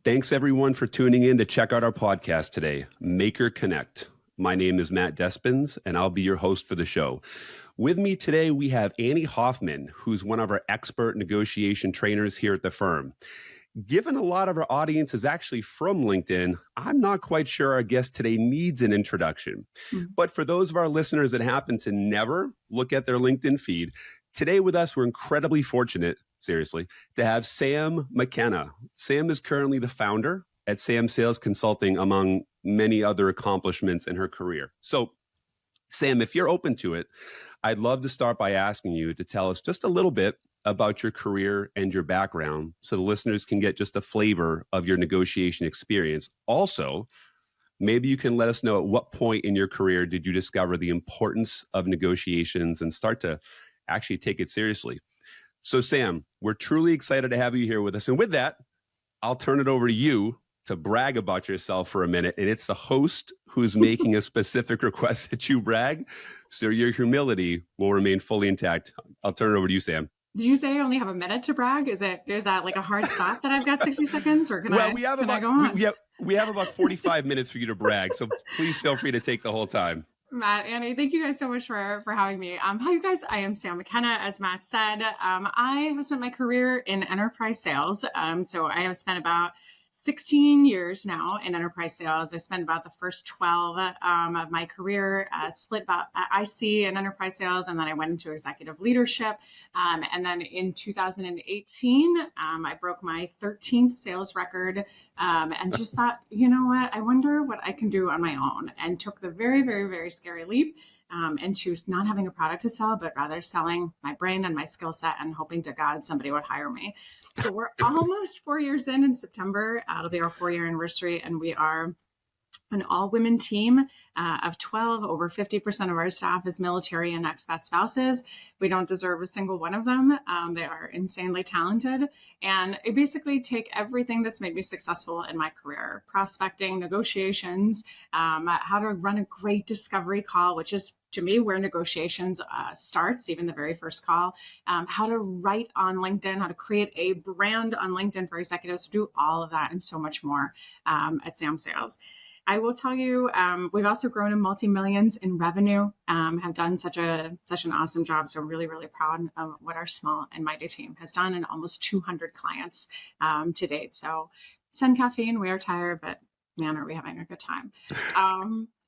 Thanks everyone for tuning in to check out our podcast today, Maker Connect. My name is Matt Despins, and I'll be your host for the show. With me today, we have Annie Hoffman, who's one of our expert negotiation trainers here at the firm. Given a lot of our audience is actually from LinkedIn, I'm not quite sure our guest today needs an introduction. But for those of our listeners that happen to never look at their LinkedIn feed, today with us, we're incredibly fortunate, seriously, to have Sam McKenna. Sam is currently the founder at Sam Sales Consulting, among many other accomplishments in her career. So, Sam, if you're open to it, I'd love to start by asking you to tell us just a little bit about your career and your background so the listeners can get just a flavor of your negotiation experience. Also, maybe you can let us know at what point in your career did you discover the importance of negotiations and start to actually take it seriously. So Sam, we're truly excited to have you here with us. And with that, I'll turn it over to you to brag about yourself for a minute. And it's the host who's making a specific request that you brag. So your humility will remain fully intact. I'll turn it over to you, Sam. Did you say I only have a minute to brag? Is that like a hard stop that I've got 60 seconds, or can I go on? We have about 45 minutes for you to brag, so please feel free to take the whole time. Matt, Annie, thank you guys so much for having me. Hi, you guys. I am Sam McKenna, as Matt said. I have spent my career in enterprise sales. So I have spent about 16 years now in enterprise sales. I spent about the first 12 of my career split about IC and enterprise sales, and then I went into executive leadership. And then in 2018, I broke my 13th sales record and just thought, you know what, I wonder what I can do on my own, and took the very, very, very scary leap into not having a product to sell, but rather selling my brain and my skill set and hoping to God somebody would hire me. So we're almost 4 years in September. It'll be our 4-year anniversary, and we are an all-women team of 12. Over 50% of our staff is military and expat spouses. We don't deserve a single one of them. They are insanely talented. And I basically take everything that's made me successful in my career: prospecting, negotiations, how to run a great discovery call, which is, to me, where negotiations starts, even the very first call, how to write on LinkedIn, how to create a brand on LinkedIn for executives, do all of that and so much more at Sam Sales. I will tell you, we've also grown in multi-millions in revenue, have done such an awesome job. So I'm really, really proud of what our small and mighty team has done, and almost 200 clients to date. So send caffeine, we are tired, but man, are we having a good time.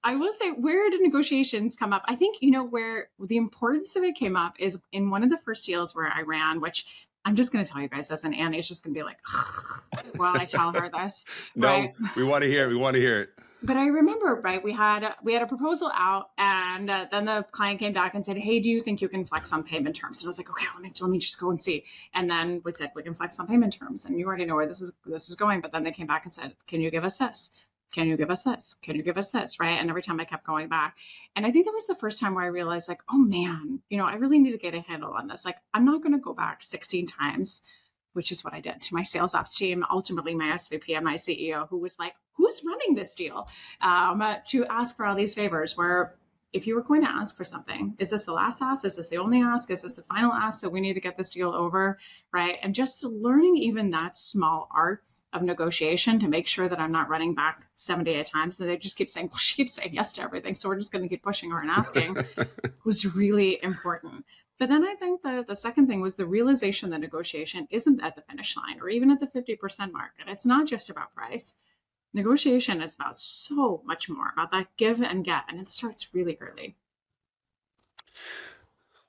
I will say, where did negotiations come up? I think, where the importance of it came up is in one of the first deals where I ran, which I'm just going to tell you guys this, and Annie's just going to be like, while I tell her this. No, right? We want to hear it. But I remember, right, we had a proposal out, and then the client came back and said, hey, do you think you can flex on payment terms? And I was like, okay, let me just go and see. And then we said, we can flex on payment terms. And you already know where this is going. But then they came back and said, can you give us this? Can you give us this? Can you give us this? Right. And every time I kept going back. And I think that was the first time where I realized, like, oh man, I really need to get a handle on this. Like, I'm not going to go back 16 times, which is what I did, to my sales ops team, ultimately my SVP and my CEO, who was like, who's running this deal, to ask for all these favors, where if you were going to ask for something, is this the last ask? Is this the only ask? Is this the final ask that we need to get this deal over? Right. And just learning even that small art of negotiation to make sure that I'm not running back 78 times. And they just keep saying, well, she keeps saying yes to everything, so we're just going to keep pushing her and asking, was really important. But then I think the second thing was the realization that negotiation isn't at the finish line or even at the 50% mark. And it's not just about price. Negotiation is about so much more, about that give and get. And it starts really early.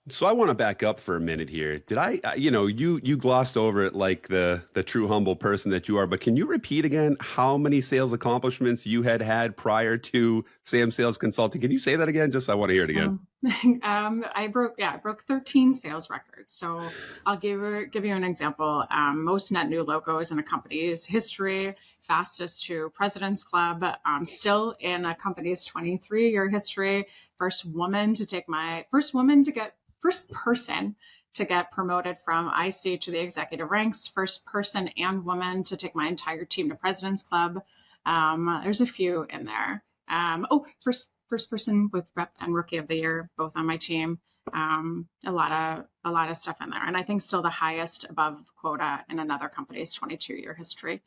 So I want to back up for a minute here. Did I, you glossed over it like the true humble person that you are, but can you repeat again how many sales accomplishments you had prior to Sam Sales Consulting? Can you say that again? Just I want to hear it again. I broke 13 sales records. So I'll give you an example. Most net new logos in a company's history, fastest to President's Club, still in a company's 23-year history, first person to get promoted from IC to the executive ranks, first person and woman to take my entire team to President's Club. There's a few in there. First person with Rep and Rookie of the Year, both on my team. A lot of stuff in there. And I think still the highest above quota in another company's 22-year history.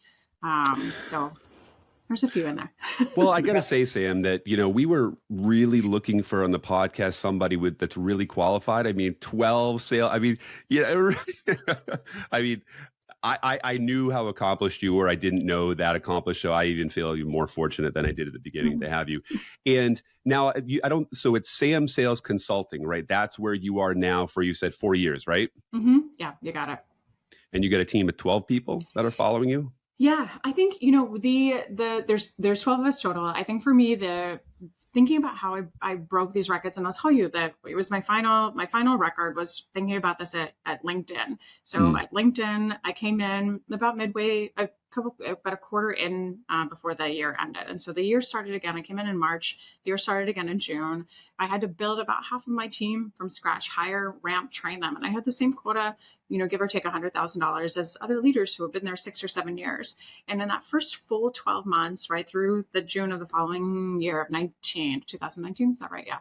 So there's a few in there. Well, I got to say, Sam, that, we were really looking for on the podcast somebody that's really qualified. I mean, 12 sale. I mean, yeah, I mean, I knew how accomplished you were. I didn't know that accomplished. So I even feel even more fortunate than I did at the beginning to have you. And now so it's Sam Sales Consulting, right? That's where you are now for, you said 4 years, right? Yeah, you got it. And you got a team of 12 people that are following you? Yeah, I think, there's 12 of us total. I think for me, thinking about how I broke these records, and I'll tell you that it was my final record was thinking about this at LinkedIn. So at LinkedIn, I came in about midway, about a quarter in before the year ended. And so the year started again. I came in March. The year started again in June. I had to build about half of my team from scratch, hire, ramp, train them. And I had the same quota, give or take $100,000 as other leaders who have been there 6 or 7 years. And in that first full 12 months, right through the June of the following year of 2019, is that right? Yeah.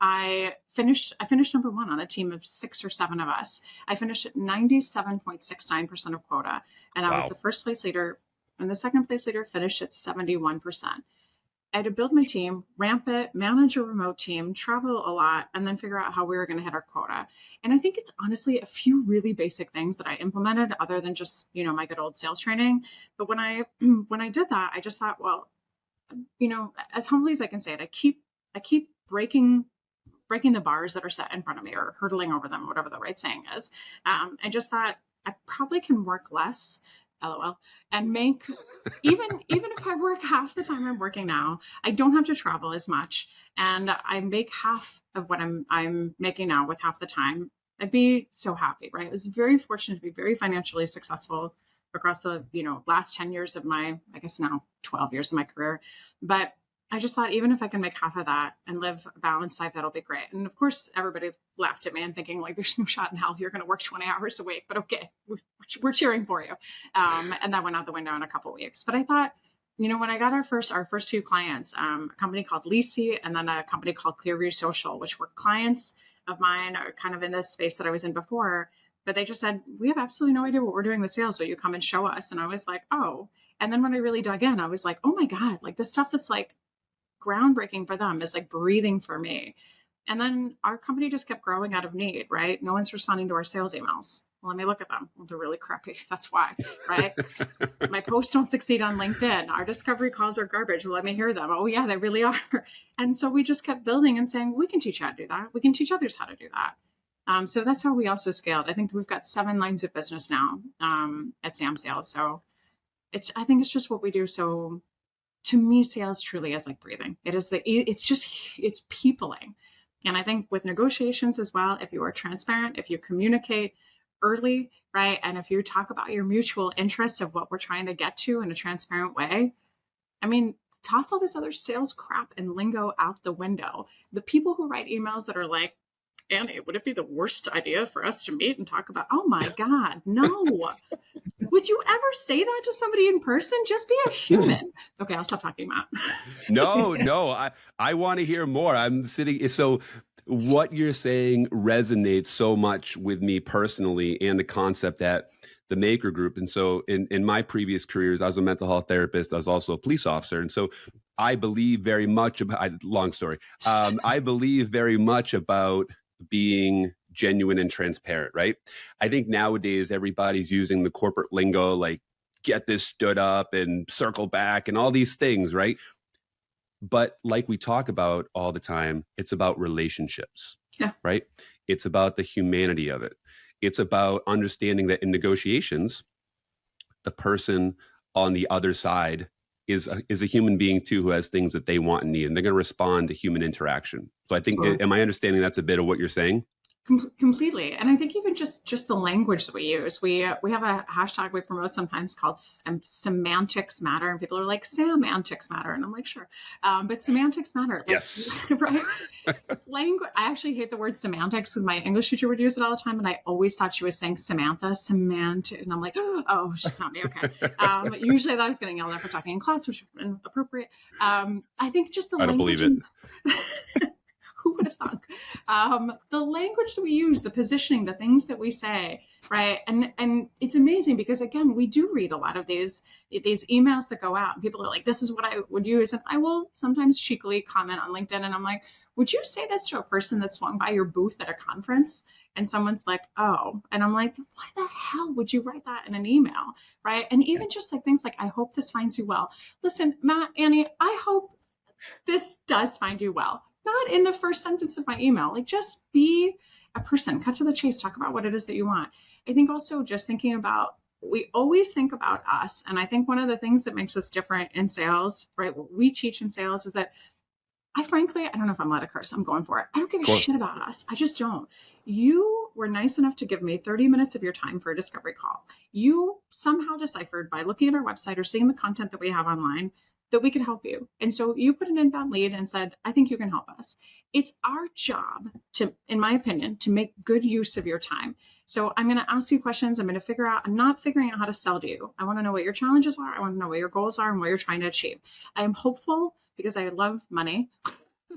I finished number one on a team of 6 or 7 of us. I finished at 97.69% of quota. And I was the first place leader, and the second place leader finished at 71%. I had to build my team, ramp it, manage a remote team, travel a lot, and then figure out how we were going to hit our quota. And I think it's honestly a few really basic things that I implemented other than just, my good old sales training. But when I did that, I just thought, well, as humbly as I can say it, I keep breaking the bars that are set in front of me or hurdling over them, whatever the right saying is. I just thought I probably can work less, LOL, and make even if I work half the time I'm working now, I don't have to travel as much, and I make half of what I'm making now with half the time. I'd be so happy, right? I was very fortunate to be very financially successful across the last 10 years of my, I guess now 12 years of my career, but I just thought, even if I can make half of that and live a balanced life, that'll be great. And of course, everybody laughed at me and thinking, like, there's no shot in hell you're going to work 20 hours a week, but okay, we're cheering for you. And that went out the window in a couple of weeks. But I thought, when I got our first few clients, a company called Lisi and then a company called Clearview Social, which were clients of mine, kind of in this space that I was in before, but they just said, we have absolutely no idea what we're doing with sales. Will you come and show us? And I was like, oh. And then when I really dug in, I was like, oh my God, like the stuff that's like groundbreaking for them is like breathing for me. And then our company just kept growing out of need, right? No one's responding to our sales emails. Well, let me look at them. Well, they're really crappy. That's why, right? My posts don't succeed on LinkedIn. Our discovery calls are garbage. Well, let me hear them. Oh yeah, they really are. And so we just kept building and saying, we can teach you how to do that. We can teach others how to do that. So that's how we also scaled. I think we've got 7 lines of business now at Sam Sales. So I think it's just what we do. So to me, sales truly is like breathing. It's peopling. And I think with negotiations as well, if you are transparent, if you communicate early, right, and if you talk about your mutual interests of what we're trying to get to in a transparent way, I mean, toss all this other sales crap and lingo out the window. The people who write emails that are like, Annie, would it be the worst idea for us to meet and talk about, oh my God, no. Would you ever say that to somebody in person? Just be a human. Okay, I'll stop talking, Matt. No, I want to hear more. I'm sitting. So what you're saying resonates so much with me personally, and the concept that the Maker Group. And so in my previous careers, I was a mental health therapist. I was also a police officer. And so I believe very much about, long story. I believe very much about being genuine and transparent, right? I think nowadays everybody's using the corporate lingo, like get this stood up and circle back and all these things, right? But like we talk about all the time, it's about relationships, right? It's about the humanity of it. It's about understanding that in negotiations, the person on the other side is a human being too, who has things that they want and need, and they're going to respond to human interaction. So I think, am I understanding that's a bit of what you're saying? Completely. And I think even just the language that we use, we have a hashtag we promote sometimes called semantics matter, and people are like, semantics matter, and I'm like, sure, but semantics matter. Like, yes. Right. Language. I actually hate the word semantics because my English teacher would use it all the time, and I always thought she was saying Samantha, semantic, and I'm like, oh, she's not me. Okay. Usually I was getting yelled at for talking in class, which is inappropriate. I think just the language. I don't believe it. Who would have thunk? The language that we use, the positioning, the things that we say, right? And it's amazing because again, we do read a lot of these emails that go out and people are like, this is what I would use. And I will sometimes cheekily comment on LinkedIn and I'm like, would you say this to a person that swung by your booth at a conference? And someone's like, oh, and I'm like, why the hell would you write that in an email, right? And even just like things like, I hope this finds you well. Listen, Matt, Annie, I hope this does find you well. Not in the first sentence of my email. Like, just be a person, cut to the chase, talk about what it is that you want. I think also just thinking about, we always think about us. And I think one of the things that makes us different in sales, right? What we teach in sales is that I frankly, I don't know if I'm allowed to curse. I'm going for it. I don't give a shit about us. I just don't. You were nice enough to give me 30 minutes of your time for a discovery call. You somehow deciphered by looking at our website or seeing the content that we have online that we could help you. And so you put an inbound lead and said, I think you can help us. It's our job to, in my opinion, to make good use of your time. So I'm going to ask you questions. I'm going to figure out, I'm not figuring out how to sell to you. I want to know what your challenges are. I want to know what your goals are and what you're trying to achieve. I am hopeful because I love money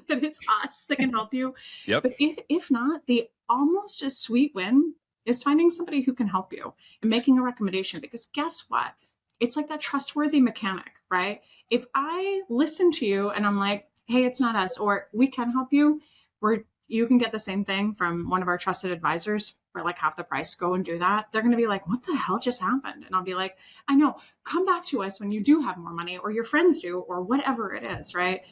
that it's us that can help you. Yep. But if not, the almost as sweet win is finding somebody who can help you and making a recommendation, because guess what? It's like that trustworthy mechanic, right? If I listen to you and I'm like, hey, it's not us, or we can help you, where you can get the same thing from one of our trusted advisors for like half the price, go and do that. They're going to be like, what the hell just happened? And I'll be like, I know, come back to us when you do have more money, or your friends do, or whatever it is, right?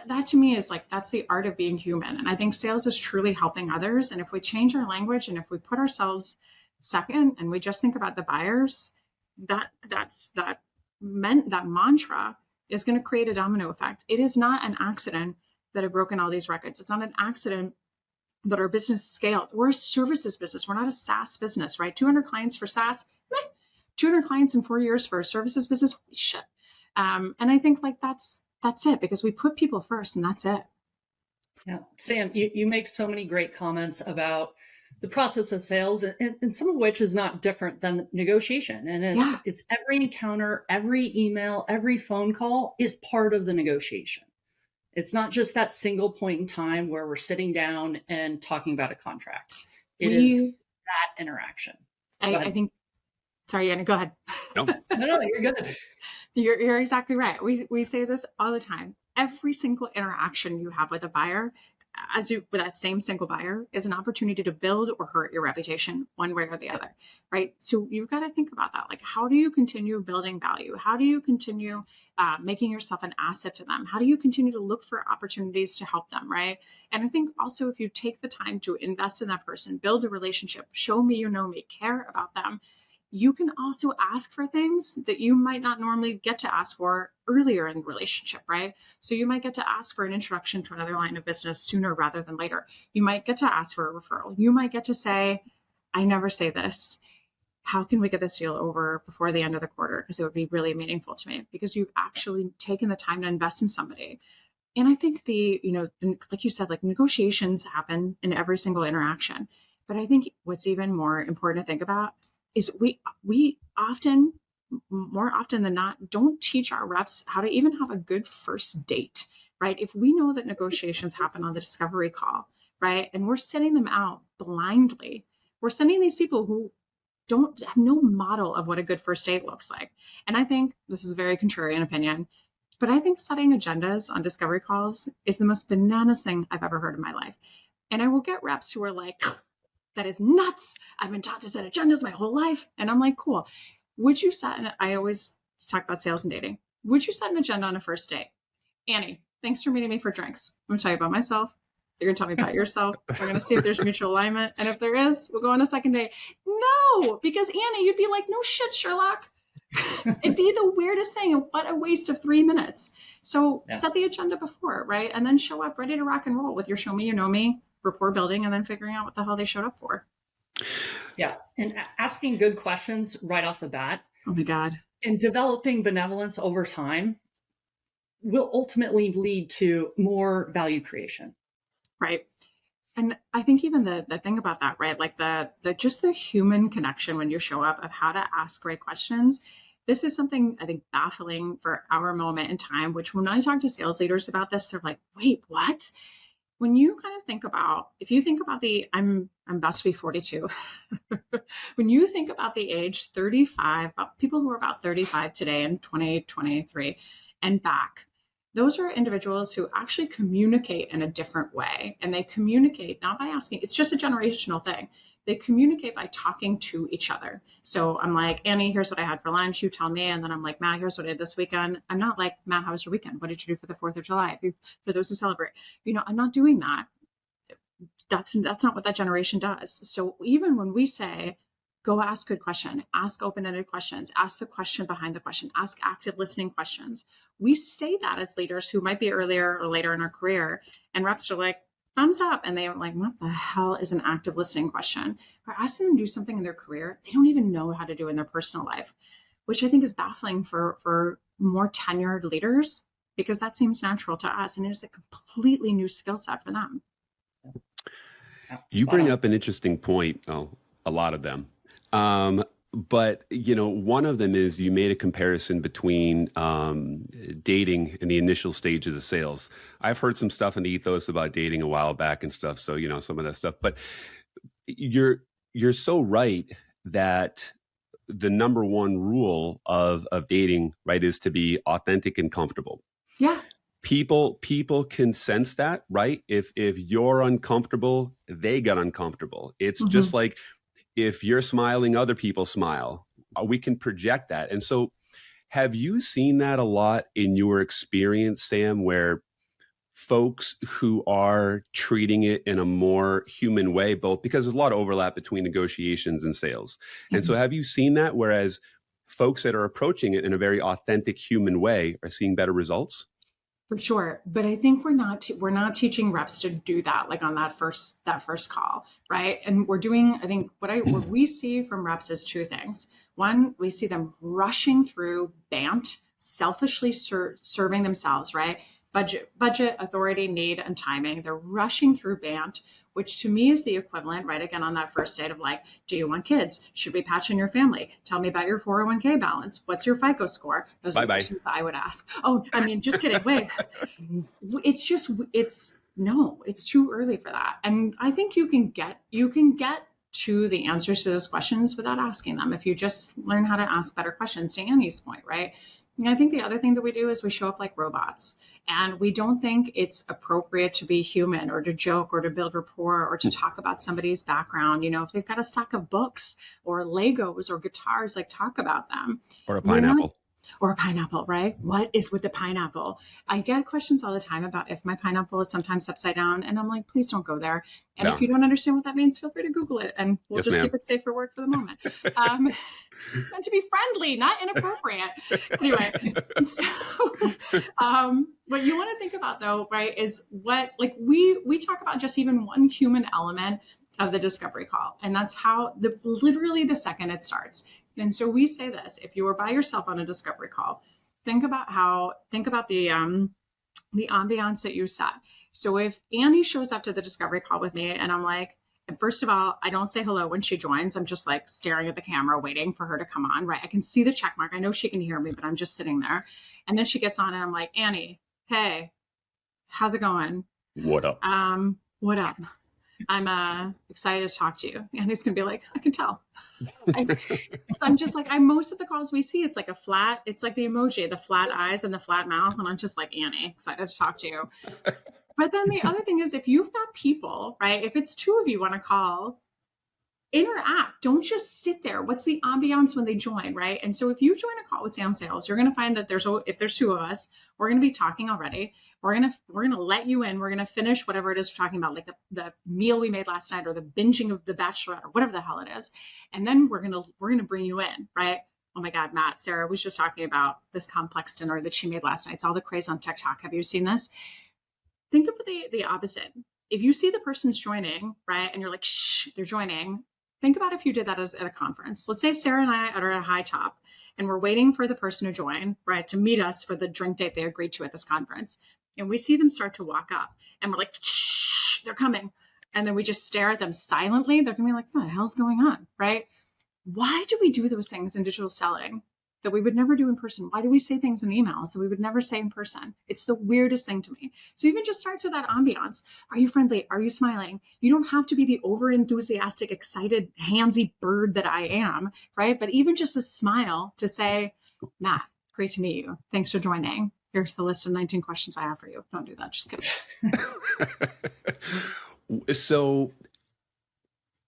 That to me is like, that's the art of being human. And I think sales is truly helping others. And if we change our language and if we put ourselves second and we just think about the buyers, that mantra is going to create a domino effect. It is not an accident that have broken all these records. It's not an accident that our business scaled. We're a services business. We're not a SaaS business, right? 200 clients for SaaS, 200 clients in 4 years for a services business. Holy shit. And I think like that's it, because we put people first and that's it. Yeah. Sam, you make so many great comments about the process of sales, and some of which is not different than negotiation. And it's every encounter, every email, every phone call is part of the negotiation. It's not just that single point in time where we're sitting down and talking about a contract. It is that interaction. I think, sorry, Anna, go ahead. No, you're good. You're exactly right. We say this all the time. Every single interaction you have with a buyer, with that same single buyer, is an opportunity to build or hurt your reputation one way or the other, right? So you've got to think about that. Like, how do you continue building value? How do you continue making yourself an asset to them? How do you continue to look for opportunities to help them, right? And I think also if you take the time to invest in that person, build a relationship, show me you know me, care about them, you can also ask for things that you might not normally get to ask for earlier in the relationship, right? So you might get to ask for an introduction to another line of business sooner rather than later. You might get to ask for a referral. You might get to say, I never say this, how can we get this deal over before the end of the quarter? Because it would be really meaningful to me, because you've actually taken the time to invest in somebody. And I think like you said, like negotiations happen in every single interaction. But I think what's even more important to think about is we often, more often than not, don't teach our reps how to even have a good first date, right? If we know that negotiations happen on the discovery call, right, and we're sending them out blindly, we're sending these people who don't have no model of what a good first date looks like. And I think this is a very contrarian opinion, but I think setting agendas on discovery calls is the most bananas thing I've ever heard in my life. And I will get reps who are like, that is nuts. I've been taught to set agendas my whole life. And I'm like, cool. Would you set, I always talk about sales and dating. Would you set an agenda on a first date? Annie, thanks for meeting me for drinks. I'm going to tell you about myself. You're going to tell me about yourself. We're going to see if there's mutual alignment. And if there is, we'll go on a second date. No, because Annie, you'd be like, no shit, Sherlock. It'd be the weirdest thing. And what a waste of 3 minutes. So set the agenda before, right? And then show up ready to rock and roll with your show me, you know me, rapport building, and then figuring out what the hell they showed up for. Yeah. And asking good questions right off the bat. Oh my God. And developing benevolence over time will ultimately lead to more value creation. Right. And I think even the thing about that, right? Like the just the human connection when you show up of how to ask great questions. This is something I think baffling for our moment in time, which when I talk to sales leaders about this, they're like, wait, what? when you kind of think about, if you think about I'm about to be 42. When you think about the age 35, about people who are about 35 today in 2023 and back, those are individuals who actually communicate in a different way. And they communicate not by asking, it's just a generational thing. They communicate by talking to each other. So I'm like, Annie, here's what I had for lunch. You tell me. And then I'm like, Matt, here's what I did this weekend. I'm not like, Matt, how was your weekend? What did you do for the 4th of July? For those who celebrate, I'm not doing that. That's not what that generation does. So even when we say, go ask good question, ask open-ended questions, ask the question behind the question, ask active listening questions. We say that as leaders who might be earlier or later in our career, and reps are like, thumbs up. And they're like, what the hell is an active listening question? We're asking them to do something in their career they don't even know how to do in their personal life, which I think is baffling for more tenured leaders, because that seems natural to us. And it's a completely new skill set for them. You bring up an interesting point. Oh, a lot of them. But, one of them is you made a comparison between dating in the initial stages of sales. I've heard some stuff in the ethos about dating a while back and stuff. So, some of that stuff. But you're so right that the number one rule of dating, right, is to be authentic and comfortable. Yeah. People can sense that, right? If you're uncomfortable, they get uncomfortable. It's just like, if you're smiling, other people smile. We can project that. And so have you seen that a lot in your experience, Sam, where folks who are treating it in a more human way, both because there's a lot of overlap between negotiations and sales. And so have you seen that, whereas folks that are approaching it in a very authentic human way are seeing better results? For sure. But I think we're not teaching reps to do that, like on that first call, right? And we're doing, I think what we see from reps is two things. One, we see them rushing through BANT, selfishly serving themselves, right? Budget, authority, need, and timing. They're rushing through BANT, which to me is the equivalent, right? Again, on that first date of like, do you want kids? Should we patch in your family? Tell me about your 401k balance. What's your FICO score? Those are the questions I would ask. Oh, I mean, just kidding. Wait, it's too early for that. And I think you can get to the answers to those questions without asking them if you just learn how to ask better questions, to Annie's point, right? And I think the other thing that we do is we show up like robots, and we don't think it's appropriate to be human or to joke or to build rapport or to talk about somebody's background. If they've got a stack of books or Legos or guitars, like talk about them. Or a pineapple. Or a pineapple, right? What is with the pineapple? I get questions all the time about if my pineapple is sometimes upside down, and I'm like, please don't go there. And if you don't understand what that means, feel free to Google it, and we'll keep it safe for work for the moment. Meant to be friendly, not inappropriate. Anyway, so what you want to think about though, right, is what, like we talk about just even one human element of the discovery call, and that's how literally the second it starts. And so we say this: if you are by yourself on a discovery call, think about the ambiance that you set. So if Annie shows up to the discovery call with me, and I'm like, and first of all, I don't say hello when she joins. I'm just like staring at the camera, waiting for her to come on, right? I can see the check mark. I know she can hear me, but I'm just sitting there. And then she gets on, and I'm like, Annie, hey, how's it going? What up? What up? I'm excited to talk to you. And he's going to be like, I can tell. I'm just like, most of the calls we see, it's like it's like the emoji, the flat eyes and the flat mouth. And I'm just like, Annie, excited to talk to you. But then the other thing is, if you've got people, right, if it's two of you on a call, interact. Don't just sit there. What's the ambiance when they join, right? And so if you join a call with Sam Sales, you're going to find that if there's two of us, we're going to be talking already. We're going to let you in. We're going to finish whatever it is we're talking about, like the meal we made last night or the binging of The Bachelorette or whatever the hell it is. And then we're going to bring you in, right? Oh my God, Matt, Sarah was just talking about this complex dinner that she made last night. It's all the craze on TikTok. Have you seen this? Think of the opposite. If you see the person's joining, right, and you're like, shh, they're joining. Think about if you did that at a conference. Let's say Sarah and I are at a high top and we're waiting for the person to join, right, to meet us for the drink date they agreed to at this conference. And we see them start to walk up and we're like, shh, they're coming. And then we just stare at them silently. They're going to be like, what the hell's going on, right? Why do we do those things in digital selling? that we would never do in person? Why do we say things in emails that we would never say in person? It's the weirdest thing to me. So even just starts with that ambiance. Are you friendly? Are you smiling? You don't have to be the over enthusiastic, excited, handsy bird that I am, right? But even just a smile to say, Matt, great to meet you. Thanks for joining. Here's the list of 19 questions I have for you. Don't do that. Just kidding. So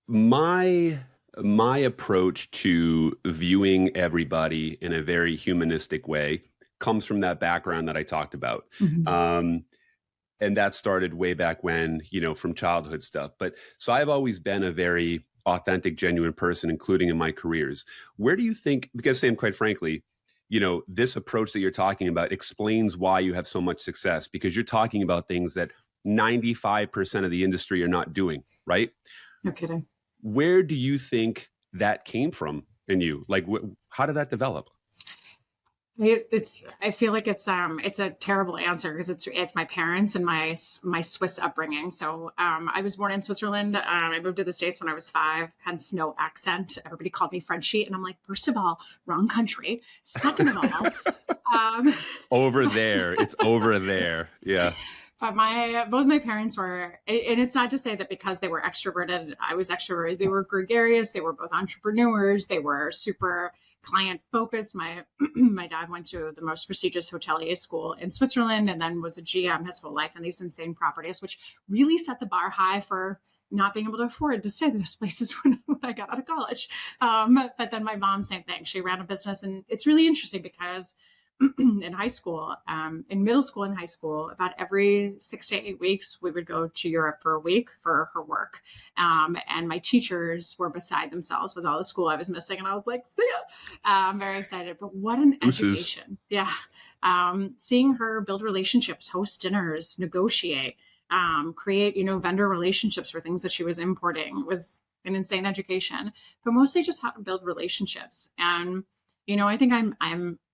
my approach to viewing everybody in a very humanistic way comes from that background that I talked about. And that started way back when, from childhood stuff. But so I've always been a very authentic, genuine person, including in my careers. Where do you think, because Sam, quite frankly, this approach that you're talking about explains why you have so much success, because you're talking about things that 95% of the industry are not doing, right? No kidding. Where do you think that came from in you? Like, how did that develop? I feel like it's a terrible answer because it's my parents and my Swiss upbringing. So I was born in Switzerland. I moved to the States when I was 5, hence no accent. Everybody called me Frenchie, and I'm like, first of all, wrong country. Second of all, over there, it's over there. Yeah. But both my parents were, and it's not to say that because they were extroverted, I was extroverted. They were gregarious. They were both entrepreneurs. They were super client focused. My dad went to the most prestigious hotelier school in Switzerland and then was a GM his whole life in these insane properties, which really set the bar high for not being able to afford to stay at those places when I got out of college. But then my mom, same thing. She ran a business, and it's really interesting because in high school, in middle school and high school, about every 6 to 8 weeks, we would go to Europe for a week for her work. And my teachers were beside themselves with all the school I was missing. And I was like, see ya. I'm very excited. But what an education. Yeah. Seeing her build relationships, host dinners, negotiate, create, vendor relationships for things that she was importing was an insane education, but mostly just how to build relationships. And, I think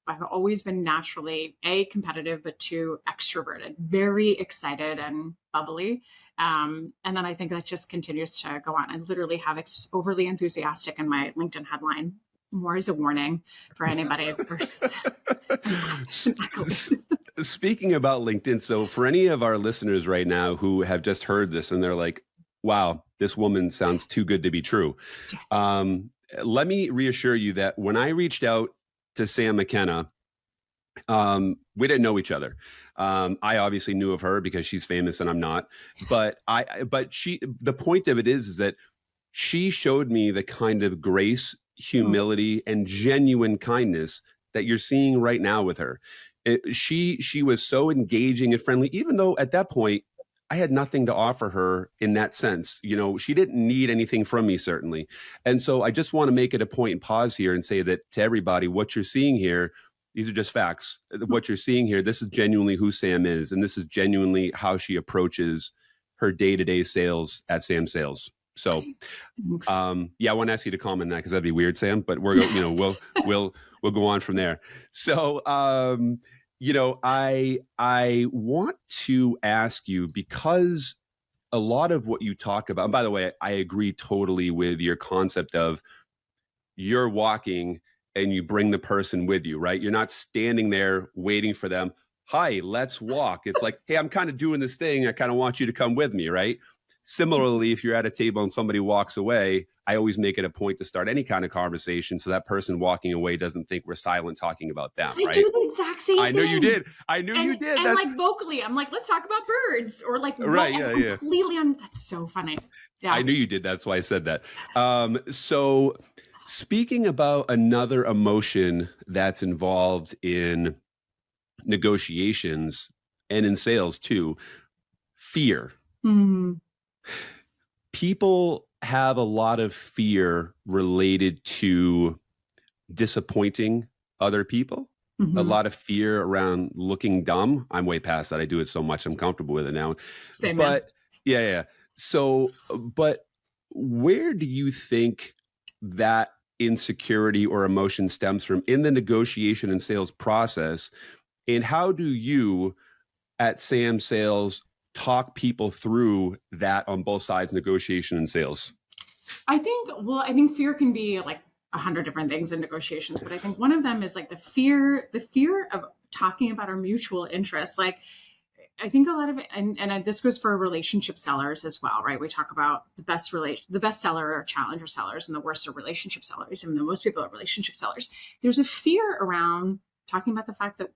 I've always been naturally competitive, but 2 extroverted, very excited and bubbly. And then I think that just continues to go on. I literally have overly enthusiastic in my LinkedIn headline, more as a warning for anybody. Speaking about LinkedIn, so for any of our listeners right now who have just heard this and they're like, wow, this woman sounds too good to be true. Let me reassure you that when I reached out to Sam McKenna, we didn't know each other. I obviously knew of her because she's famous and I'm not, but the point of it is that she showed me the kind of grace, humility, and genuine kindness that you're seeing right now with her. She was so engaging and friendly, even though at that point I had nothing to offer her in that sense. She didn't need anything from me, certainly. And so I just want to make it a point and pause here and say that to everybody, what you're seeing here, these are just facts. What you're seeing here, this is genuinely who Sam is. And this is genuinely how she approaches her day-to-day sales at Sam Sales. So, I want to ask you to comment on that because that'd be weird, Sam, but we'll go on from there. So, I want to ask you, because a lot of what you talk about, and by the way, I agree totally with your concept of you're walking and you bring the person with you, right? You're not standing there waiting for them. Hi, let's walk. It's like, hey, I'm kind of doing this thing. I kind of want you to come with me, right? Similarly, if you're at a table and somebody walks away, I always make it a point to start any kind of conversation so that person walking away doesn't think we're silent talking about them, right? I do the exact same thing. I know you did. You did. And like vocally, I'm like, let's talk about birds, or like, right, yeah. Completely that's so funny. Yeah. I knew you did. That's why I said that. So speaking about another emotion that's involved in negotiations and in sales too, fear. Mm-hmm. People have a lot of fear related to disappointing other people, a lot of fear around looking dumb. I'm way past that. I do it so much. I'm comfortable with it now. Same, but yeah. So, but where do you think that insecurity or emotion stems from in the negotiation and sales process? And how do you at Sam Sales talk people through that on both sides, negotiation and sales? I think fear can be like 100 different things in negotiations, but I think one of them is like the fear of talking about our mutual interests. Like, I think a lot of it, and this goes for relationship sellers as well, right? We talk about the best seller are challenger sellers, and the worst are relationship sellers. Even though most people are relationship sellers, there's a fear around talking about the fact that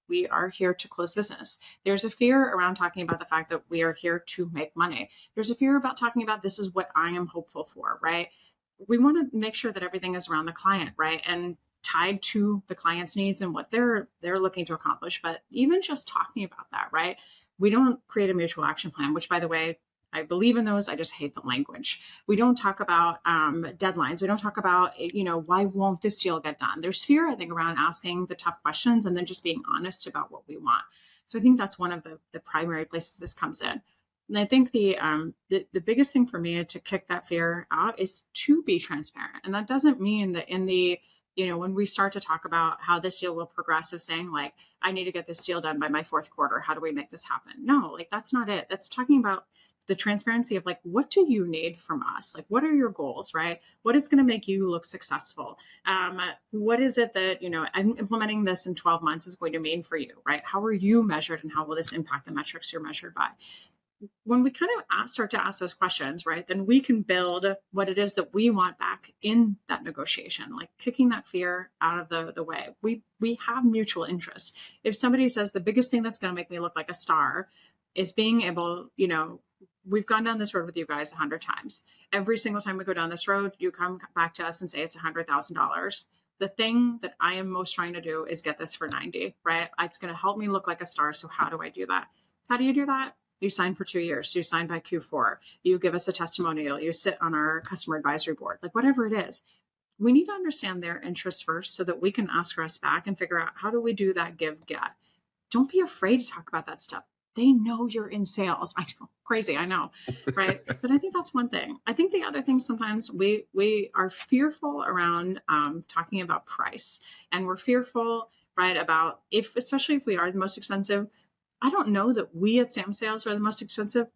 we are here to close business. There's a fear around talking about the fact that we are here to make money. There's a fear about talking about this is what I am hopeful for, right? We want to make sure that everything is around the client, right? And tied to the client's needs and what they're looking to accomplish. But even just talking about that, right? We don't create a mutual action plan, which, by the way, I believe in those. I just hate the language. We don't talk about deadlines. We don't talk about, why won't this deal get done? There's fear, I think, around asking the tough questions and then just being honest about what we want. So I think that's one of the primary places this comes in. And I think the biggest thing for me to kick that fear out is to be transparent. And that doesn't mean that in the, when we start to talk about how this deal will progress, of saying like, I need to get this deal done by my fourth quarter. How do we make this happen? No, like that's not it. That's talking about the transparency of like, what do you need from us? Like, what are your goals, right? What is going to make you look successful? What is it that, I'm implementing this in 12 months is going to mean for you, right? How are you measured and how will this impact the metrics you're measured by? When we kind of start to ask those questions, right, then we can build what it is that we want back in that negotiation, like kicking that fear out of the way. We have mutual interests. If somebody says the biggest thing that's going to make me look like a star is being able, we've gone down this road with you guys 100 times. Every single time we go down this road, you come back to us and say it's $100,000. The thing that I am most trying to do is get this for 90, right? It's going to help me look like a star. So how do I do that? How do you do that? You sign for 2 years. So you sign by Q4. You give us a testimonial. You sit on our customer advisory board, like whatever it is. We need to understand their interests first so that we can ask for us back and figure out how do we do that give get. Don't be afraid to talk about that stuff. They know you're in sales. I know, crazy, I know, right? But I think that's one thing. I think the other thing, sometimes we are fearful around talking about price, and we're fearful, right, about especially if we are the most expensive. I don't know that we at Sam Sales are the most expensive.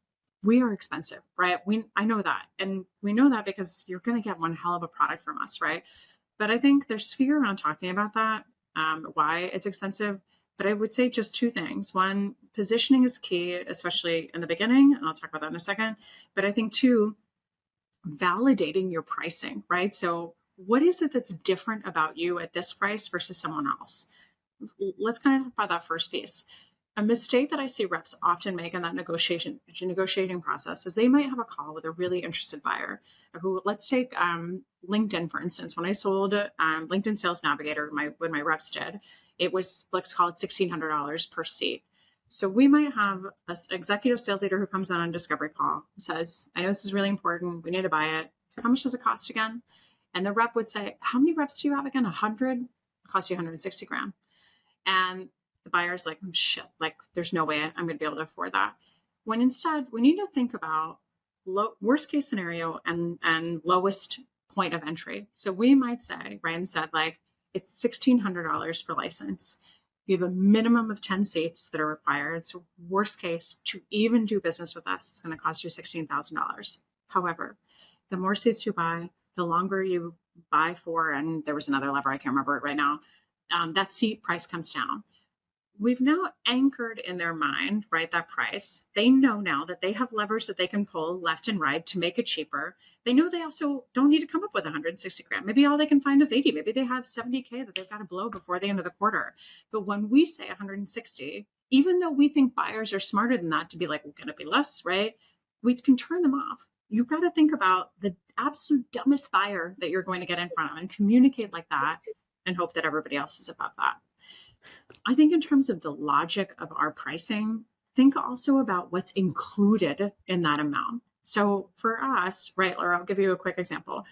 We are expensive, right? I know that. And we know that because you're going to get one hell of a product from us, right? But I think there's fear around talking about that, why it's expensive. But I would say just two things. One, positioning is key, especially in the beginning. And I'll talk about that in a second. But I think two, validating your pricing, right? So what is it that's different about you at this price versus someone else? Let's kind of talk about that first piece. A mistake that I see reps often make in that negotiating process is they might have a call with a really interested buyer who, let's take LinkedIn, for instance. When I sold LinkedIn Sales Navigator, when my reps did, it was, let's call it $1,600 per seat. So we might have an executive sales leader who comes on a discovery call, says, I know this is really important. We need to buy it. How much does it cost again? And the rep would say, how many reps do you have again? 100? It costs you 160 grand. And the buyer's like, shit, like there's no way I'm going to be able to afford that. When instead, we need to think about worst case scenario and lowest point of entry. So we might say, right, instead, like it's $1,600 per license. You have a minimum of 10 seats that are required. So worst case, to even do business with us, it's going to cost you $16,000. However, the more seats you buy, the longer you buy for, and there was another lever, I can't remember it right now, that seat price comes down. We've now anchored in their mind, right, that price. They know now that they have levers that they can pull left and right to make it cheaper. They know they also don't need to come up with 160 grand. Maybe all they can find is 80. Maybe they have 70K that they've got to blow before the end of the quarter. But when we say 160, even though we think buyers are smarter than that to be like, we're going to be less, right? We can turn them off. You've got to think about the absolute dumbest buyer that you're going to get in front of and communicate like that and hope that everybody else is about that. I think in terms of the logic of our pricing, think also about what's included in that amount. So for us, right, or I'll give you a quick example.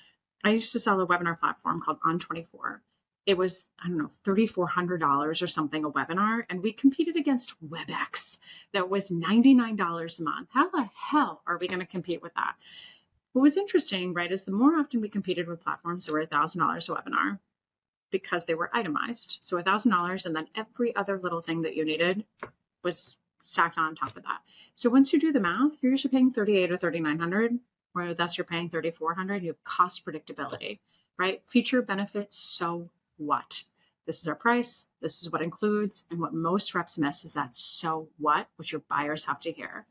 I used to sell a webinar platform called On24. It was, I don't know, $3,400 or something a webinar. And we competed against WebEx that was $99 a month. How the hell are we going to compete with that? What was interesting, right, is the more often we competed with platforms that were $1,000 a webinar, because they were itemized. So $1,000, and then every other little thing that you needed was stacked on top of that. So once you do the math, you're usually paying $3,800 or $3,900, or thus you're paying $3,400. You have cost predictability. right? Feature benefits, so what? This is our price. This is what includes. And what most reps miss is that so what, which your buyers have to hear.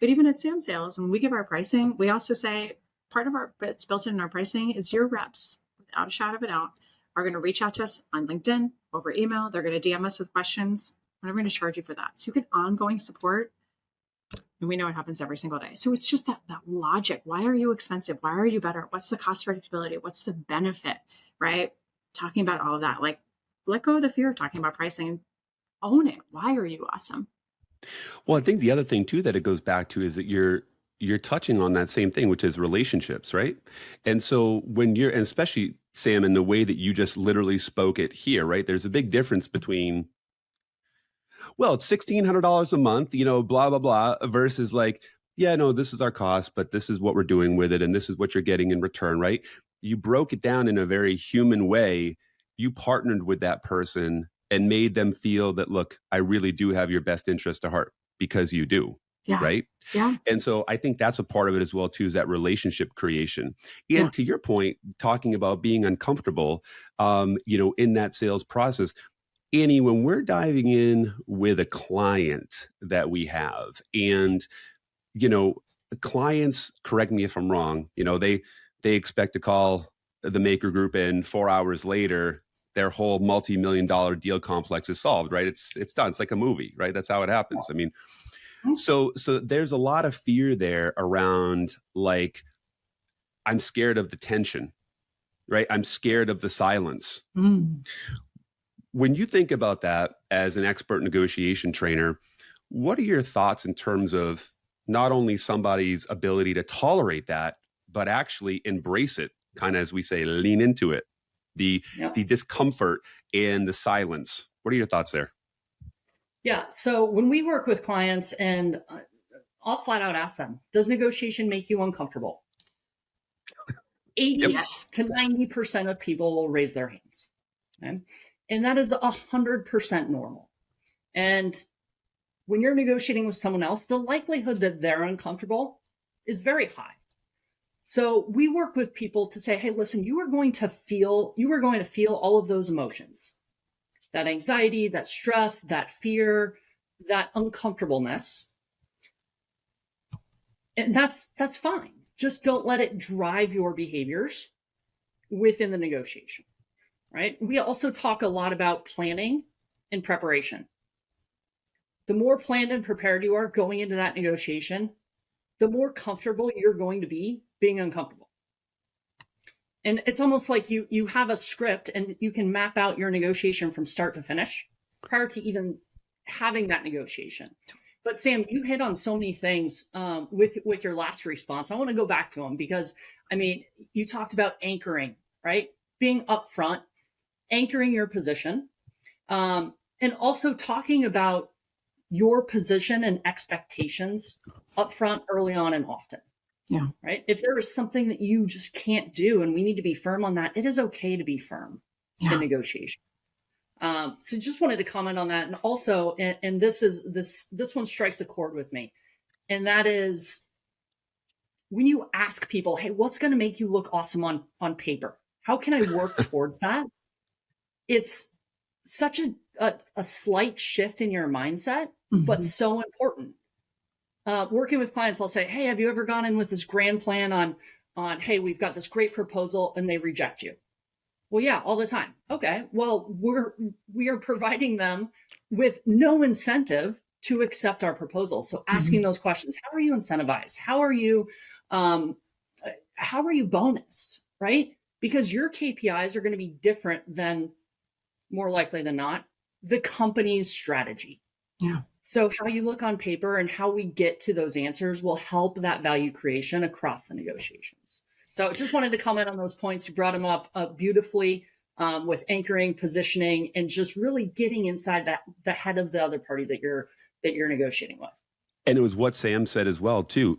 But even at Sam Sales, when we give our pricing, we also say part of it's built in our pricing is your reps, without a shadow of a doubt, are going to reach out to us on LinkedIn, over email. They're going to DM us with questions, and we're going to charge you for that. So you get ongoing support, and we know it happens every single day. So it's just that logic. Why are you expensive? Why are you better? What's the cost predictability? What's the benefit, right? Talking about all of that, like let go of the fear of talking about pricing. Own it. Why are you awesome? Well, I think the other thing too that it goes back to is that you're touching on that same thing, which is relationships, right? And so when and especially Sam, in the way that you just literally spoke it here, right? There's a big difference between, well, it's $1,600 a month, blah, blah, blah, versus like, yeah, no, this is our cost, but this is what we're doing with it. And this is what you're getting in return, right? You broke it down in a very human way. You partnered with that person and made them feel that, look, I really do have your best interest at heart, because you do. Yeah. Right. Yeah. And so I think that's a part of it as well, too, is that relationship creation. And to your point, talking about being uncomfortable, in that sales process, Annie, when we're diving in with a client that we have, and, clients, correct me if I'm wrong, they expect to call the Maker Group and 4 hours later, their whole multi-million-dollar deal complex is solved, right? It's done. It's like a movie, right? That's how it happens. I mean, so there's a lot of fear there around, like, I'm scared of the tension, right? I'm scared of the silence. When you think about that as an expert negotiation trainer, what are your thoughts in terms of not only somebody's ability to tolerate that, but actually embrace it, kind of, as we say, lean into it, the discomfort and the silence? What are your thoughts there? Yeah. So when we work with clients, and I'll flat out ask them, does negotiation make you uncomfortable? 80 to 90% of people will raise their hands. Okay? And that is 100% normal. And when you're negotiating with someone else, the likelihood that they're uncomfortable is very high. So we work with people to say, hey, listen, you are going to feel all of those emotions. That anxiety, that stress, that fear, that uncomfortableness. And that's fine. Just don't let it drive your behaviors within the negotiation, right? We also talk a lot about planning and preparation. The more planned and prepared you are going into that negotiation, the more comfortable you're going to be being uncomfortable. And it's almost like you have a script and you can map out your negotiation from start to finish prior to even having that negotiation. But Sam, you hit on so many things with your last response. I want to go back to them because, I mean, you talked about anchoring, right? Being upfront, anchoring your position, and also talking about your position and expectations upfront, early on, and often. Yeah. Right. If there is something that you just can't do and we need to be firm on that, it is okay to be firm in negotiation. So just wanted to comment on that. And also, and this one strikes a chord with me. And that is when you ask people, hey, what's going to make you look awesome on paper? How can I work towards that? It's such a slight shift in your mindset, but so important. Working with clients, I'll say, hey, have you ever gone in with this grand plan on, hey, we've got this great proposal, and they reject you? Well, yeah, all the time. Okay, well, we are providing them with no incentive to accept our proposal. So asking those questions, how are you incentivized? How are you bonused, right? Because your KPIs are going to be different than, more likely than not, the company's strategy. Yeah. So how you look on paper and how we get to those answers will help that value creation across the negotiations. So just wanted to comment on those points. You brought them up beautifully with anchoring, positioning, and just really getting inside the head of the other party that you're negotiating with. And it was what Sam said as well, too.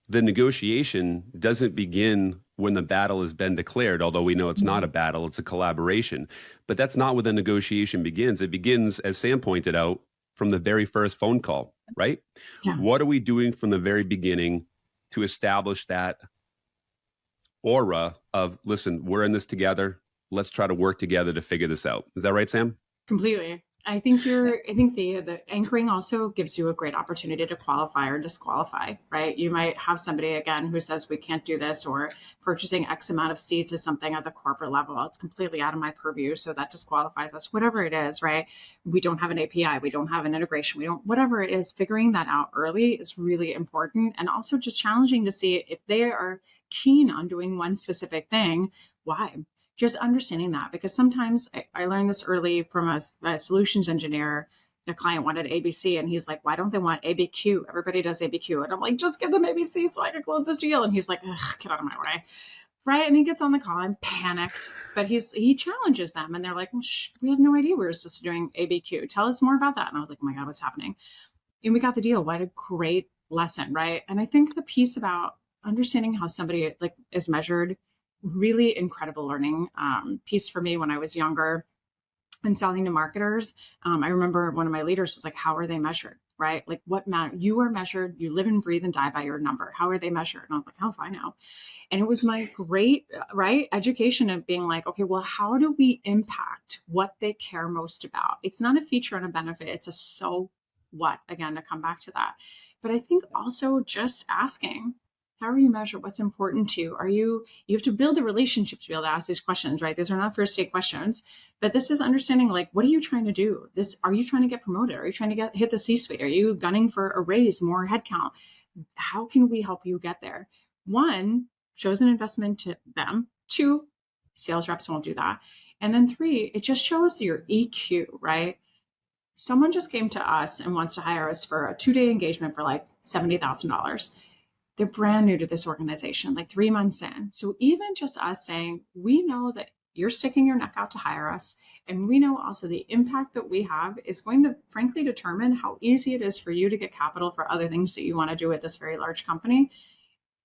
The negotiation doesn't begin when the battle has been declared, although we know it's not a battle, it's a collaboration. But that's not where the negotiation begins. It begins, as Sam pointed out, from the very first phone call, right? Yeah. What are we doing from the very beginning to establish that aura of, listen, we're in this together. Let's try to work together to figure this out. Is that right, Sam? Completely. I think the anchoring also gives you a great opportunity to qualify or disqualify, right? You might have somebody again who says we can't do this, or purchasing X amount of seats is something at the corporate level. It's completely out of my purview, so that disqualifies us. Whatever it is, right? We don't have an API, we don't have an integration, whatever it is, figuring that out early is really important, and also just challenging to see if they are keen on doing one specific thing, why? Just understanding that, because sometimes I learned this early from a solutions engineer. A client wanted ABC, and he's like, why don't they want ABQ? Everybody does ABQ. And I'm like, just give them ABC so I can close this deal. And he's like, get out of my way. Right. And he gets on the call. I'm panicked, but he challenges them, and they're like, well, we had no idea we were just doing ABQ. Tell us more about that. And I was like, oh my God, what's happening? And we got the deal. What a great lesson. Right. And I think the piece about understanding how somebody like is measured, really incredible learning piece for me when I was younger and selling to marketers. I remember one of my leaders was like, how are they measured? Right? Like, what matter? You are measured. You live and breathe and die by your number. How are they measured? And I was like, how if I know? And it was my great, right, education of being like, okay, well, how do we impact what they care most about? It's not a feature and a benefit. It's a so what, again, to come back to that. But I think also just asking, how are you measured? What's important to you? You have to build a relationship to be able to ask these questions, right? These are not first date questions, but this is understanding, like, what are you trying to do? Are you trying to get promoted? Are you trying to hit the C-suite? Are you gunning for a raise, more headcount? How can we help you get there? One, shows an investment to them. Two, sales reps won't do that. And then three, it just shows your EQ, right? Someone just came to us and wants to hire us for a 2-day engagement for like $70,000. They're brand new to this organization, like 3 months in. So even just us saying, we know that you're sticking your neck out to hire us, and we know also the impact that we have is going to frankly determine how easy it is for you to get capital for other things that you want to do at this very large company,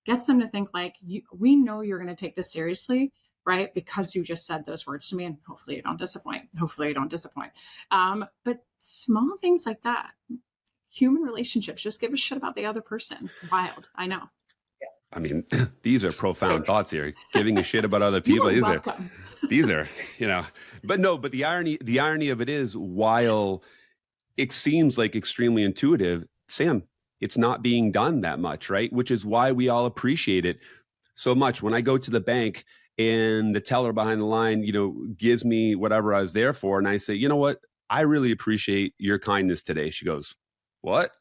gets them to think like, we know you're going to take this seriously, right? Because you just said those words to me, and hopefully you don't disappoint. But small things like that, human relationships, just give a shit about the other person. Wild, I know. I mean, these are profound thoughts here. Giving a shit about other people. These are, but the irony of it is, while it seems like extremely intuitive, Sam, it's not being done that much, right? Which is why we all appreciate it so much. When I go to the bank and the teller behind the line, gives me whatever I was there for, and I say, you know what? I really appreciate your kindness today. She goes, what?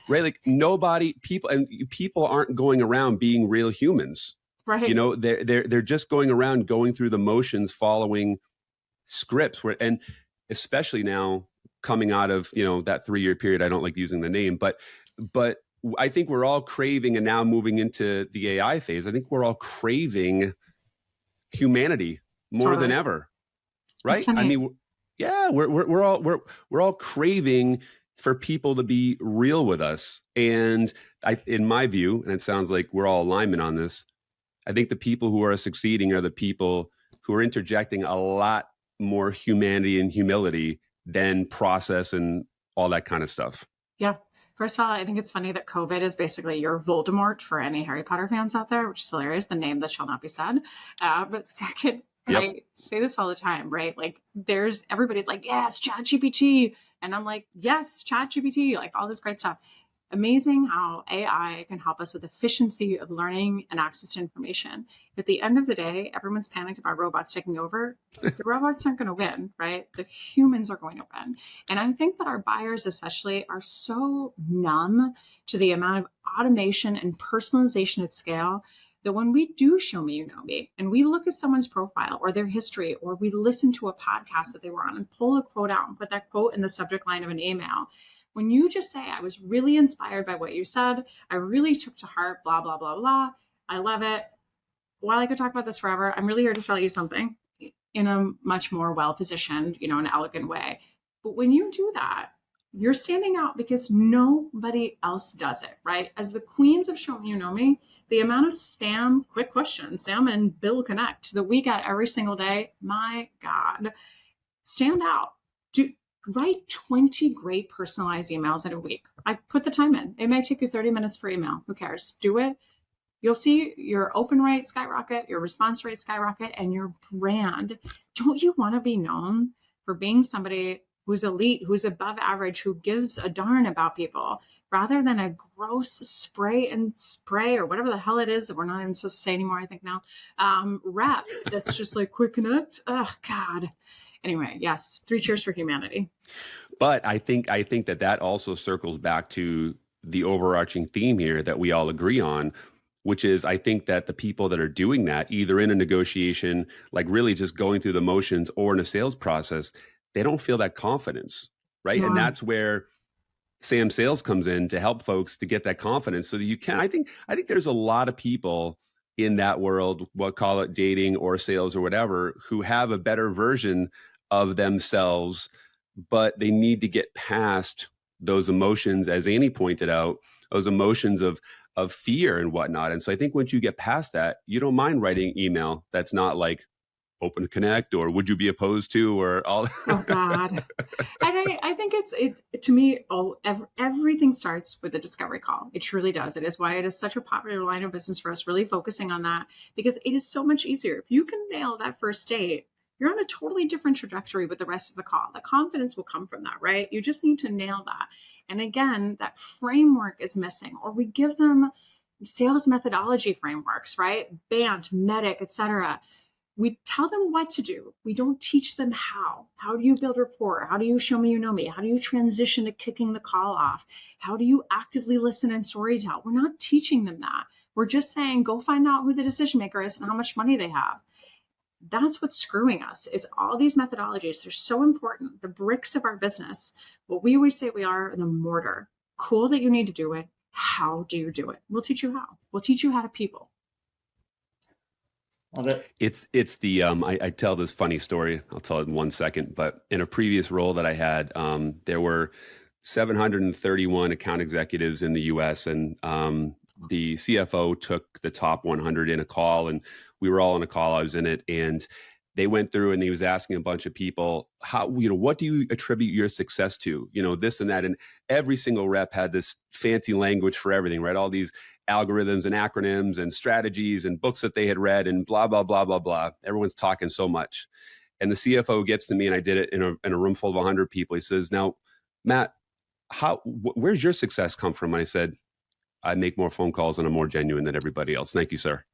Right? Like people aren't going around being real humans. Right. They're just going around going through the motions, following scripts, and especially now coming out of, that 3-year period. I don't like using the name, but I think we're all craving, and now moving into the AI phase, I think we're all craving humanity more than ever. Right? I mean, yeah, we're all craving for people to be real with us. And in my view, and it sounds like we're all alignment on this, I think the people who are succeeding are the people who are interjecting a lot more humanity and humility than process and all that kind of stuff. Yeah. First of all, I think it's funny that COVID is basically your Voldemort for any Harry Potter fans out there, which is hilarious, the name that shall not be said. But second, yep. I say this all the time, right? Like everybody's like, yes, ChatGPT. And I'm like, yes, ChatGPT, like all this great stuff. Amazing how AI can help us with efficiency of learning and access to information. At the end of the day, everyone's panicked about robots taking over. The robots aren't going to win, right? The humans are going to win. And I think that our buyers especially are so numb to the amount of automation and personalization at scale that when we do show me, you know me, and we look at someone's profile or their history, or we listen to a podcast that they were on and pull a quote out and put that quote in the subject line of an email, when you just say, I was really inspired by what you said, I really took to heart, blah, blah, blah, blah, I love it. While I could talk about this forever, I'm really here to sell you something in a much more well-positioned, an elegant way. But when you do that, you're standing out because nobody else does it, right? As the queens of Show Me You Know Me, the amount of spam, quick questions, Sam and Bill Connect that we get every single day, my God, stand out. Write 20 great personalized emails in a week. I put the time in. It may take you 30 minutes per email. Who cares? Do it. You'll see your open rate skyrocket, your response rate skyrocket, and your brand. Don't you want to be known for being somebody who's elite, who's above average, who gives a darn about people, rather than a gross spray and spray or whatever the hell it is that we're not even supposed to say anymore, I think now, rep that's just like quick connect. Oh, God. Anyway, yes, 3 cheers for humanity. But I think that also circles back to the overarching theme here that we all agree on, which is I think that the people that are doing that, either in a negotiation, like really just going through the motions, or in a sales process, they don't feel that confidence, right? Yeah. And that's where Sam Sales comes in to help folks to get that confidence so that you can. I think there's a lot of people in that world, we'll call it dating or sales or whatever, who have a better version of themselves, but they need to get past those emotions, as Annie pointed out, those emotions of fear and whatnot. And so I think once you get past that, you don't mind writing email that's not like open to connect or would you be opposed to or all. Oh God. And I think it to me, everything starts with a discovery call. It truly does. It is why it is such a popular line of business for us, really focusing on that, because it is so much easier. If you can nail that first date, you're on a totally different trajectory with the rest of the call. The confidence will come from that, right? You just need to nail that. And again, that framework is missing, or we give them sales methodology frameworks, right? BANT, MEDIC, etc. We tell them what to do. We don't teach them how. How do you build rapport? How do you show me you know me? How do you transition to kicking the call off? How do you actively listen and storytell? We're not teaching them that. We're just saying, go find out who the decision maker is and how much money they have. That's what's screwing us, is all these methodologies. They're so important. The bricks of our business, what we always say we are, the mortar. Cool that you need to do it. How do you do it? We'll teach you how. We'll teach you how to people. Love it. It's the I tell this funny story. I'll tell it in 1 second. But in a previous role that I had, there were 731 account executives in the U.S. and the CFO took the top 100 in a call, and we were all in a call. I was in it, and they went through and he was asking a bunch of people, how, what do you attribute your success to? This and that. And every single rep had this fancy language for everything, right? All these algorithms and acronyms and strategies and books that they had read and blah, blah, blah, blah, blah. Everyone's talking so much. And the CFO gets to me, and I did it in a room full of 100 people. He says, now, Matt, where's your success come from? And I said, I make more phone calls and I'm more genuine than everybody else. Thank you, sir.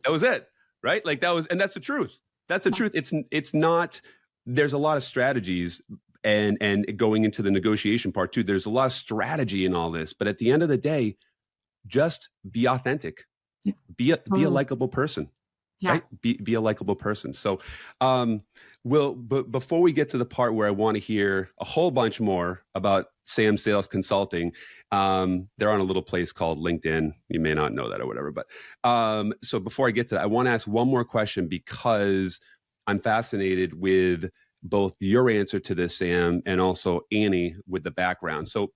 That was it, right? Like and that's the truth. That's the truth. It's not, there's a lot of strategies and going into the negotiation part too. There's a lot of strategy in all this, but at the end of the day, just be authentic, be a likable person, right? Be a likable person. So, but before we get to the part where I want to hear a whole bunch more about Sam Sales Consulting, they're on a little place called LinkedIn. You may not know that or whatever, but so before I get to that, I want to ask one more question because I'm fascinated with both your answer to this, Sam, and also Annie with the background. So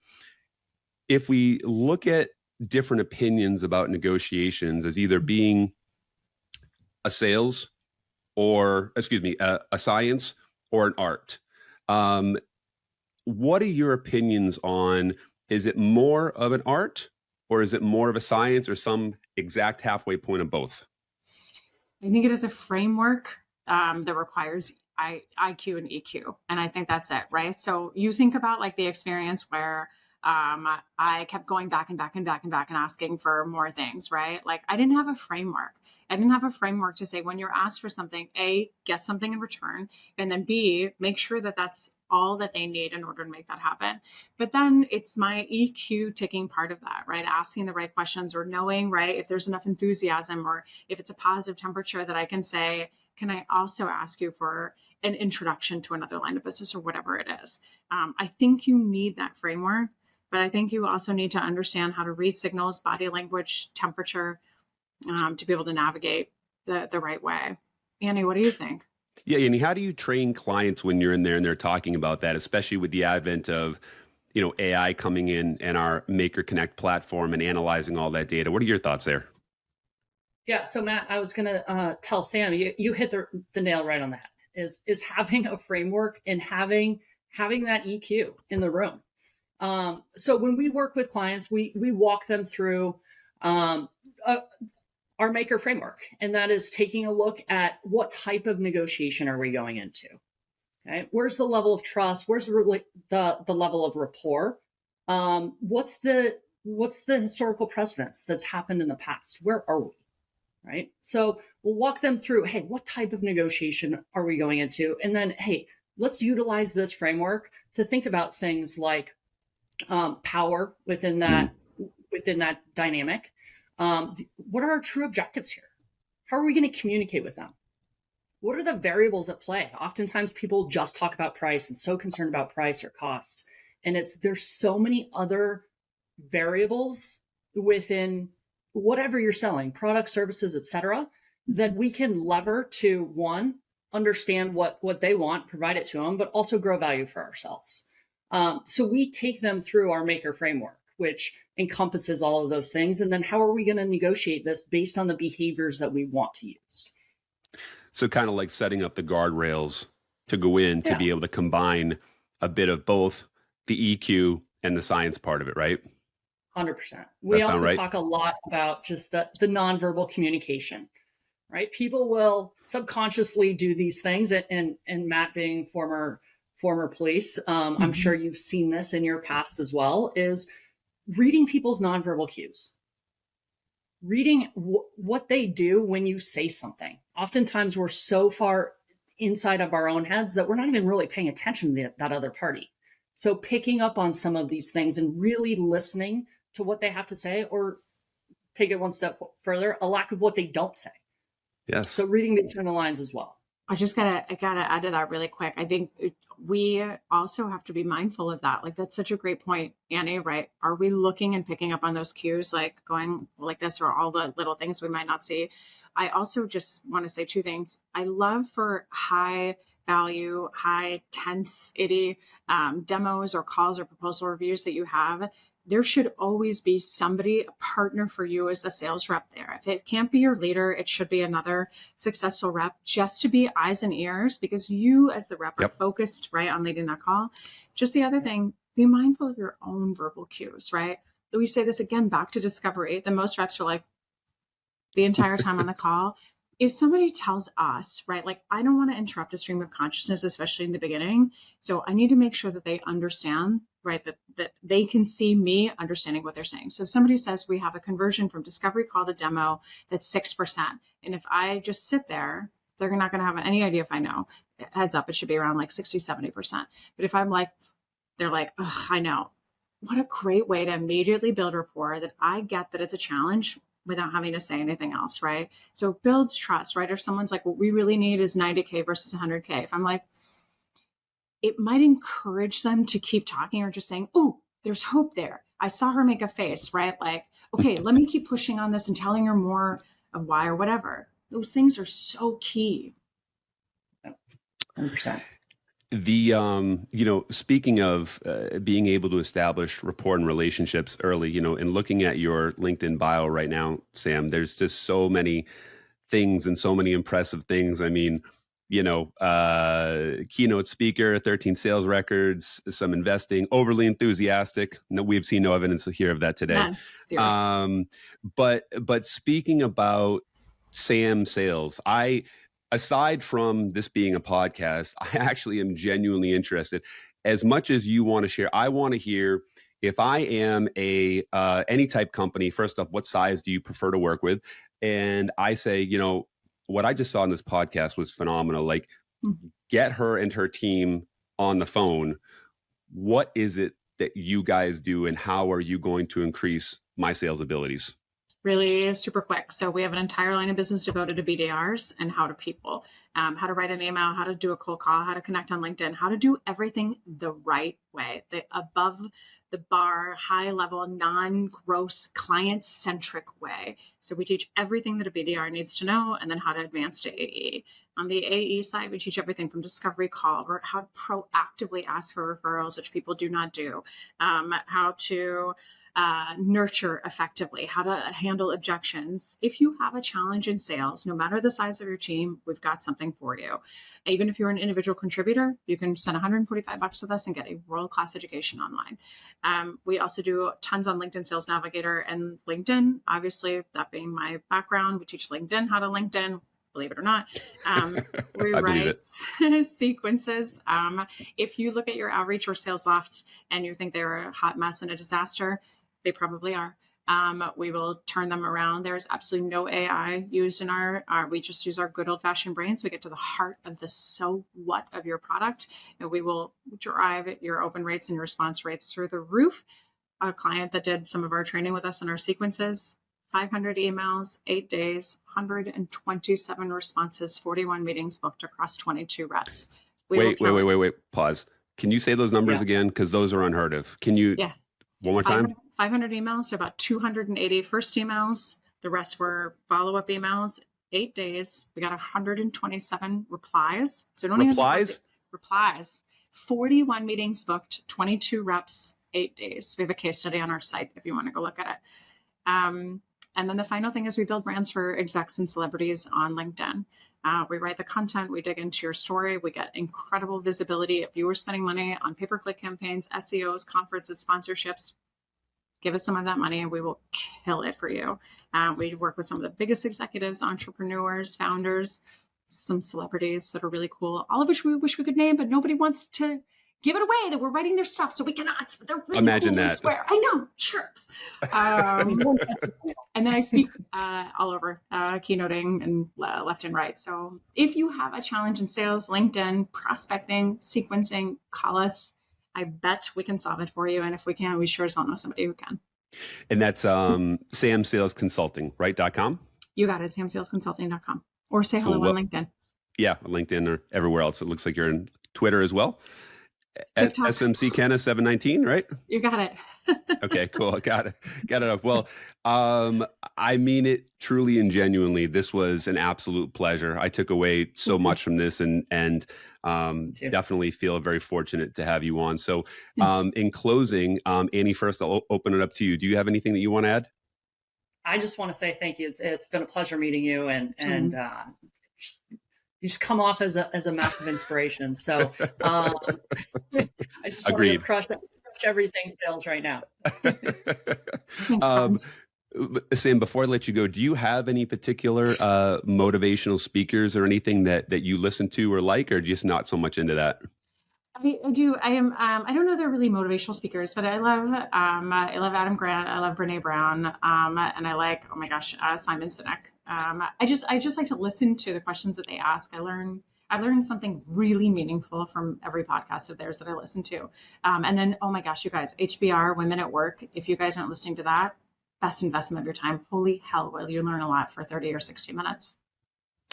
if we look at different opinions about negotiations as either being a sales or, a science or an art, what are your opinions on, is it more of an art or is it more of a science or some exact halfway point of both? I think it is a framework that requires IQ and EQ. And I think that's it, right? So you think about like the experience where I kept going back and asking for more things, right? Like I didn't have a framework. I didn't have a framework to say when you're asked for something, A, get something in return, and then B, make sure that that's all that they need in order to make that happen. But then it's my EQ taking part of that, right? Asking the right questions or knowing, right, if there's enough enthusiasm or if it's a positive temperature that I can say, can I also ask you for an introduction to another line of business or whatever it is? I think you need that framework, but I think you also need to understand how to read signals, body language, temperature, to be able to navigate the right way. Annie, what do you think? Yeah, Annie, how do you train clients when you're in there and they're talking about that, especially with the advent of, AI coming in and our Maker Connect platform and analyzing all that data? What are your thoughts there? Yeah, so Matt, I was going to tell Sam, you hit the nail right on that. Is having a framework and having that EQ in the room. So when we work with clients, we walk them through our maker framework, and that is taking a look at what type of negotiation are we going into. Okay, where's the level of trust? Where's the level of rapport? What's the historical precedence that's happened in the past? Where are we? Right. So we'll walk them through, hey, what type of negotiation are we going into? And then, hey, let's utilize this framework to think about things like power within that dynamic. What are our true objectives here? How are we going to communicate with them? What are the variables at play? Oftentimes people just talk about price and so concerned about price or cost. And there's so many other variables within whatever you're selling, products, services, etc., that we can lever to, one, understand what they want, provide it to them, but also grow value for ourselves. So we take them through our maker framework, which encompasses all of those things. And then how are we going to negotiate this based on the behaviors that we want to use? So kind of like setting up the guardrails to go in to be able to combine a bit of both the EQ and the science part of it, right? 100%. We also talk a lot about just the nonverbal communication, right? People will subconsciously do these things, and Matt being former police, I'm sure you've seen this in your past as well, is reading people's nonverbal cues, reading what they do when you say something. Oftentimes we're so far inside of our own heads that we're not even really paying attention to that other party. So picking up on some of these things and really listening to what they have to say, or take it one step further, a lack of what they don't say. Yes. So reading between the lines as well. I gotta add to that really quick. I think we also have to be mindful of that. Like, that's such a great point, Annie, right? Are we looking and picking up on those cues, like going like this, or all the little things we might not see? I also just want to say two things. I love for high value, high intensity demos or calls or proposal reviews that you have. There should always be somebody, a partner for you as a sales rep there. If it can't be your leader, it should be another successful rep, just to be eyes and ears, because you as the rep are focused, right, on leading that call. Just the other thing, be mindful of your own verbal cues, right? We say this again, back to discovery. The most reps are like the entire time on the call. If somebody tells us, right, like, I don't want to interrupt a stream of consciousness, especially in the beginning. So I need to make sure that they understand, right, that they can see me understanding what they're saying. So if somebody says we have a conversion from discovery call to demo that's 6%. And if I just sit there, they're not going to have any idea if I know. Heads up, it should be around like 60, 70%. But if I'm like, they're like, oh, I know. What a great way to immediately build rapport, that I get that it's a challenge without having to say anything else, right? So it builds trust, right? If someone's like, what we really need is 90K versus 100K. If I'm like, it might encourage them to keep talking, or just saying, oh, there's hope there. I saw her make a face, right? Like, okay, let me keep pushing on this and telling her more of why or whatever. Those things are so key. 100%. Speaking of being able to establish rapport and relationships early, and looking at your LinkedIn bio right now, Sam, there's just so many things and so many impressive things. I mean, keynote speaker, 13 sales records, some investing, overly enthusiastic. No, we've seen no evidence here of that today. But speaking about Sam sales, aside from this being a podcast, I actually am genuinely interested. As much as you want to share, I want to hear, if I am any type company, first off, what size do you prefer to work with? And I say, what I just saw in this podcast was phenomenal. Like, get her and her team on the phone. What is it that you guys do, and how are you going to increase my sales abilities? Really super quick. So we have an entire line of business devoted to BDRs and how to people, how to write an email, how to do a cold call, how to connect on LinkedIn, how to do everything the right way, the above the bar, high level, non-gross, client-centric way. So we teach everything that a BDR needs to know, and then how to advance to AE. On the AE side, we teach everything from discovery call, or how to proactively ask for referrals, which people do not do, how to nurture effectively, how to handle objections. If you have a challenge in sales, no matter the size of your team, we've got something for you. Even if you're an individual contributor, you can spend $145 with us and get a world-class education online. We also do tons on LinkedIn Sales Navigator and LinkedIn. Obviously, that being my background, we teach LinkedIn how to LinkedIn. Believe it or not, we write sequences. If you look at your outreach or sales loft and you think they're a hot mess and a disaster, they probably are. We will turn them around. There's absolutely no AI used in we just use our good old fashioned brains. We get to the heart of the so what of your product, and we will drive your open rates and your response rates through the roof. A client that did some of our training with us in our sequences, 500 emails, 8 days, 127 responses, 41 meetings booked across 22 reps. Wait. Pause. Can you say those numbers again? Because those are unheard of. Can you, one more time? 500 emails, so about 280 first emails. The rest were follow-up emails, 8 days. We got 127 replies. So don't replies? Replies. 41 meetings booked, 22 reps, 8 days. We have a case study on our site if you want to go look at it. And then the final thing is we build brands for execs and celebrities on LinkedIn. We write the content, we dig into your story, we get incredible visibility. If you were spending money on pay-per-click campaigns, SEOs, conferences, sponsorships, give us some of that money and we will kill it for you. We work with some of the biggest executives, entrepreneurs, founders, some celebrities that are really cool, all of which we wish we could name, but nobody wants to give it away that we're writing their stuff, so we cannot. But they're really Imagine cool, that. I swear. I know, chirps. And then I speak all over, keynoting and left and right. So if you have a challenge in sales, LinkedIn, prospecting, sequencing, call us. I bet we can solve it for you. And if we can, we sure as hell know somebody who can. And that's samsalesconsulting, right? .com? You got it, samsalesconsulting.com. Or say hello on LinkedIn. Yeah, LinkedIn or everywhere else. It looks like you're in Twitter as well. At SMC Kenna 719, right? You got it. Okay, cool. Got it up. Well, I mean it truly and genuinely. This was an absolute pleasure. I took away so much from this and definitely feel very fortunate to have you on. So in closing, Annie, first I'll open it up to you. Do you have anything that you want to add? I just want to say thank you. It's been a pleasure meeting you and you just come off as a massive inspiration. So I just want to crush everything sales right now. Sam, before I let you go, do you have any particular motivational speakers or anything that you listen to or like, or just not so much into that? I do. I am. I don't know they're really motivational speakers, but I love Adam Grant. I love Brene Brown. And I like, oh my gosh, Simon Sinek. I just like to listen to the questions that they ask. I learned something really meaningful from every podcast of theirs that I listen to. And then, oh my gosh, you guys, HBR, Women at Work. If you guys aren't listening to that, best investment of your time. Holy hell, will you learn a lot for 30 or 60 minutes.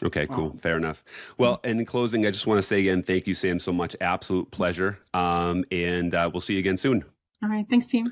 Okay, cool. Awesome. Fair enough. Well, and in closing, I just want to say again, thank you, Sam, so much. Absolute pleasure. And we'll see you again soon. All right. Thanks, team.